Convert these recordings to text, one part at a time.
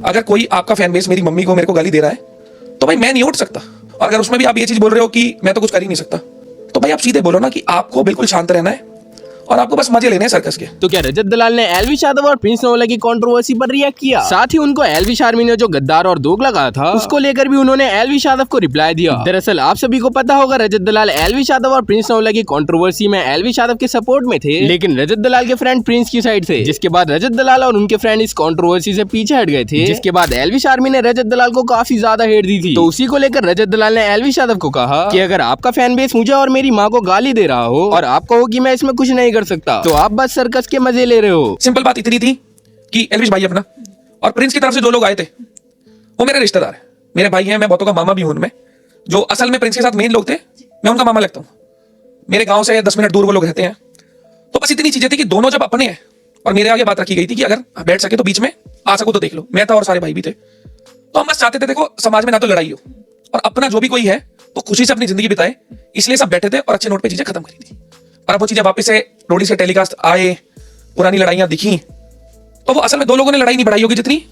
अगर कोई आपका फैन बेस मेरी मम्मी को मेरे को गाली दे रहा है तो भाई मैं नहीं उठ सकता। और अगर उसमें भी आप ये चीज बोल रहे हो कि मैं तो कुछ कर ही नहीं सकता, तो भाई आप सीधे बोलो ना कि आपको बिल्कुल शांत रहना है और आपको बस मजे लेने हैं सर्कस के। तो क्या रजत दलाल ने एलविश यादव और प्रिंस नोवाला की कंट्रोवर्सी पर रिएक्ट किया? साथ ही उनको एलविश आर्मी ने जो गद्दार और दोग लगाया था उसको लेकर भी उन्होंने एलविश यादव को रिप्लाई दिया। दरअसल आप सभी को पता होगा रजत दलाल एलविश यादव और प्रिंस नोवाला की कंट्रोवर्सी में एलविश यादव के सपोर्ट में थे, लेकिन रजत दलाल के फ्रेंड प्रिंस की साइड से, जिसके बाद रजत दलाल और उनके फ्रेंड इस कंट्रोवर्सी से पीछे हट गए थे, जिसके बाद एलविश आर्मी ने रजत दलाल को काफी ज्यादा हेट दी थी। तो उसी को लेकर रजत दलाल ने एलविश यादव को कहा कि अगर आपका फैन बेस मुझे और मेरी माँ को गाली दे रहा हो और आप कहो कि मैं इसमें कुछ नहीं कर सकता, तो आप बस सर्कस के मजे ले रहे हो। सिंपल बात इतनी थी कि एलविश भाई अपना और प्रिंस की तरफ से जो लोग आए थे वो मेरे रिश्तेदार हैं, मेरे भाई हैं, मैं बहुतों का मामा भी हूं उनमें। जो असल में प्रिंस के साथ मेन लोग थे मैं उनका मामा लगता हूं, मेरे गांव से 10 मिनट दूर वो लोग रहते हैं। तो बस इतनी चीजें थी कि दोनों जब अपने हैं और मेरे आगे बात रखी गई थी कि अगर बैठ सके तो बीच में आ सको तो देख लो, मैं था और सारे भाई भी थे। तो हम बस चाहते थे देखो समाज में ना तो लड़ाई हो और अपना जो भी कोई है वो खुशी से अपनी जिंदगी बिताए, इसलिए सब बैठे थे और अच्छे नोट पे चीजें खत्म करी थी। और अब वो चीजें वापस से रोडी से टेलीकास्ट आए, पुरानी लड़ाइयां दिखी, तो वो असल में दो लोगों ने लड़ाई नहीं बढ़ाई होगी जितनी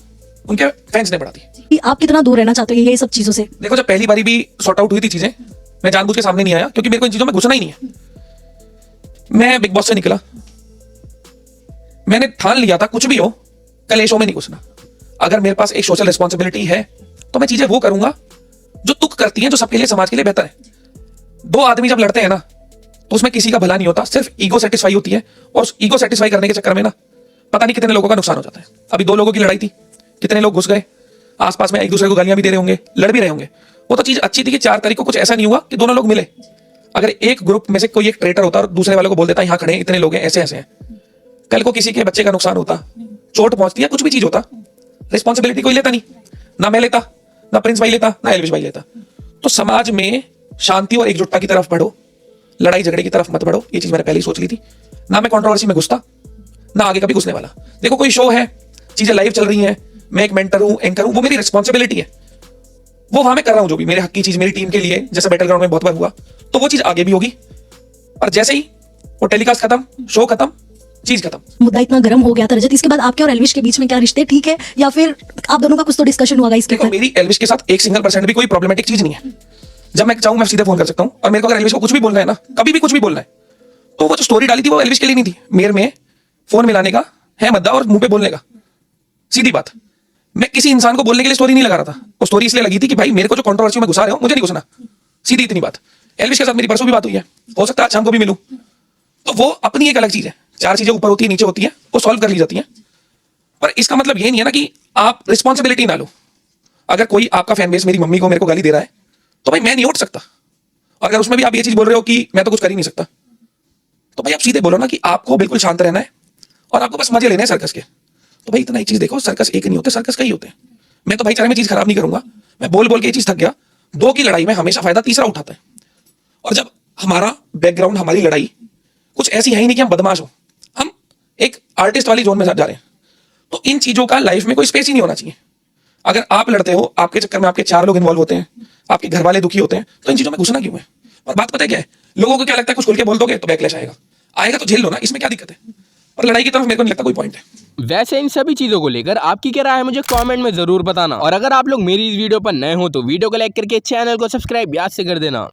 उनके फैंस ने बढ़ा दी। आप कितना दूर रहना चाहते हो ये सब चीजों से? देखो जब पहली बारी भी सॉर्ट आउट हुई थी चीजें, मैं जानबूझ के सामने नहीं आया क्योंकि मेरे को इन चीजों में घुसना ही नहीं है। मैं बिग बॉस से निकला, मैंने ठान लिया था कुछ भी हो कलेशों में नहीं घुसना। अगर मेरे पास एक सोशल रिस्पॉन्सिबिलिटी है तो मैं चीजें वो करूंगा जो तुक करती हैं, जो सबके लिए समाज के लिए बेहतर है। दो आदमी जब लड़ते हैं ना तो उसमें किसी का भला नहीं होता, सिर्फ ईगो सेटिस्फाई होती है और उस ईगो सेटिस्फाई करने के चक्कर में ना पता नहीं कितने लोगों का नुकसान हो जाता है। अभी दो लोगों की लड़ाई थी, कितने लोग घुस गए, आसपास में एक दूसरे को गालियां भी दे रहे होंगे, लड़ भी रहे होंगे। वो तो चीज अच्छी थी कि 4 तारीख को कुछ ऐसा नहीं हुआ कि दोनों लोग मिले। अगर एक ग्रुप में से कोई एक ट्रेटर होता और दूसरे वाले को बोल देता यहाँ खड़े हैं, इतने लोग हैं, ऐसे ऐसे हैं, कल को किसी के बच्चे का नुकसान होता, चोट पहुंचती है, कुछ भी चीज होता, रिस्पॉन्सिबिलिटी कोई लेता नहीं, ना मैं लेता, ना प्रिंस भाई लेता, ना एलविश भाई लेता। तो समाज में शांति और एकजुटता की तरफ बढ़ो, लड़ाई झगड़े की तरफ मत बढ़ो। ये चीज मैंने पहले ही सोच ली थी। ना मैं कंट्रोवर्सी में घुसता, ना आगे कभी घुसने वाला। देखो कोई शो है, चीजें लाइव चल रही हैं, मैं एक मेंटर हूं, एंकर हूं, वो मेरी रिस्पॉन्सिबिलिटी है, वो वहां मैं कर रहा हूं जो भी मेरे हक की चीज मेरी टीम के लिए, जैसे बैटल ग्राउंड में बहुत बार हुआ, तो वो चीज आगे भी होगी। और जैसे ही वो टेलीकास्ट खत्म, शो खत्म, चीज खत्म। मुद्दा इतना गर्म हो गया था रजत, इसके बाद आपके और एलविश के बीच में क्या रिश्ते ठीक है या फिर आप दोनों का कुछ तो डिस्कशन हुआ इसके देखो ऊपर? मेरी एलविश के साथ 1% भी कोई प्रॉब्लमेटिक चीज नहीं है। जब मैं चाहूं मैं सीधे फोन कर सकता हूं, और मेरे को अगर एलविश को कुछ भी बोलना है ना, कभी भी कुछ भी बोलना है, तो वो जो स्टोरी डाली थी वो एलविश के लिए नहीं थी, मेरे में फोन मिलाने का है मुद्दा और मुंह पे बोलने का। सीधी बात, मैं किसी इंसान को बोलने के लिए स्टोरी नहीं लगा रहा था। वो स्टोरी इसलिए लगी थी कि भाई मेरे को जो कंट्रोवर्सी में घुसा रहे हो मुझे नहीं घुसना। सीधी इतनी बात। एलविश के साथ मेरी परसों भी बात हुई है, हो सकता है आज शाम को भी मिलूं, तो वो अपनी एक अलग चीज है। 4 चीजें ऊपर होती है, नीचे होती है, वो सॉल्व कर ली जाती है। पर इसका मतलब ये नहीं है ना कि आप रिस्पॉन्सिबिलिटी ना लो। अगर कोई आपका फैन बेस मेरी मम्मी को मेरे को गाली दे रहा है तो भाई मैं नहीं उठ सकता। और अगर उसमें भी आप ये चीज बोल रहे हो कि मैं तो कुछ कर ही नहीं सकता, तो भाई आप सीधे बोलो ना कि आपको बिल्कुल शांत रहना है और आपको बस मजे लेने हैं सर्कस के। तो भाई इतना एक चीज देखो, सर्कस एक नहीं होते, सर्कस कई होते हैं। मैं तो भाईचारे में चीज खराब नहीं करूंगा, मैं बोल बोल के ये चीज थक गया। 2 की लड़ाई में हमेशा फायदा तीसरा उठाता है। और जब हमारा बैकग्राउंड, हमारी लड़ाई कुछ ऐसी है ही नहीं कि हम बदमाश हो, हम एक आर्टिस्ट वाली जोन में जा रहे हैं, तो इन चीजों का लाइफ में कोई स्पेस ही नहीं होना चाहिए। अगर आप लड़ते हो, आपके चक्कर में आपके 4 लोग इन्वॉल्व होते हैं, आपके घर वाले दुखी होते हैं, तो इन चीजों में घुसना क्यों है? और बात पता है क्या है, लोगों को क्या लगता है कुछ खुल के बोल दोगे तो बैकलैश आएगा, आएगा तो झेल लो ना, इसमें क्या दिक्कत है? और लड़ाई की तरफ मेरे को नहीं लगता कोई पॉइंट है। वैसे इन सभी चीजों को लेकर आपकी क्या राय है मुझे कमेंट में जरूर बताना। और अगर आप लोग मेरी इस वीडियो पर नए हो तो वीडियो को लाइक करके चैनल को सब्सक्राइब याद से कर देना।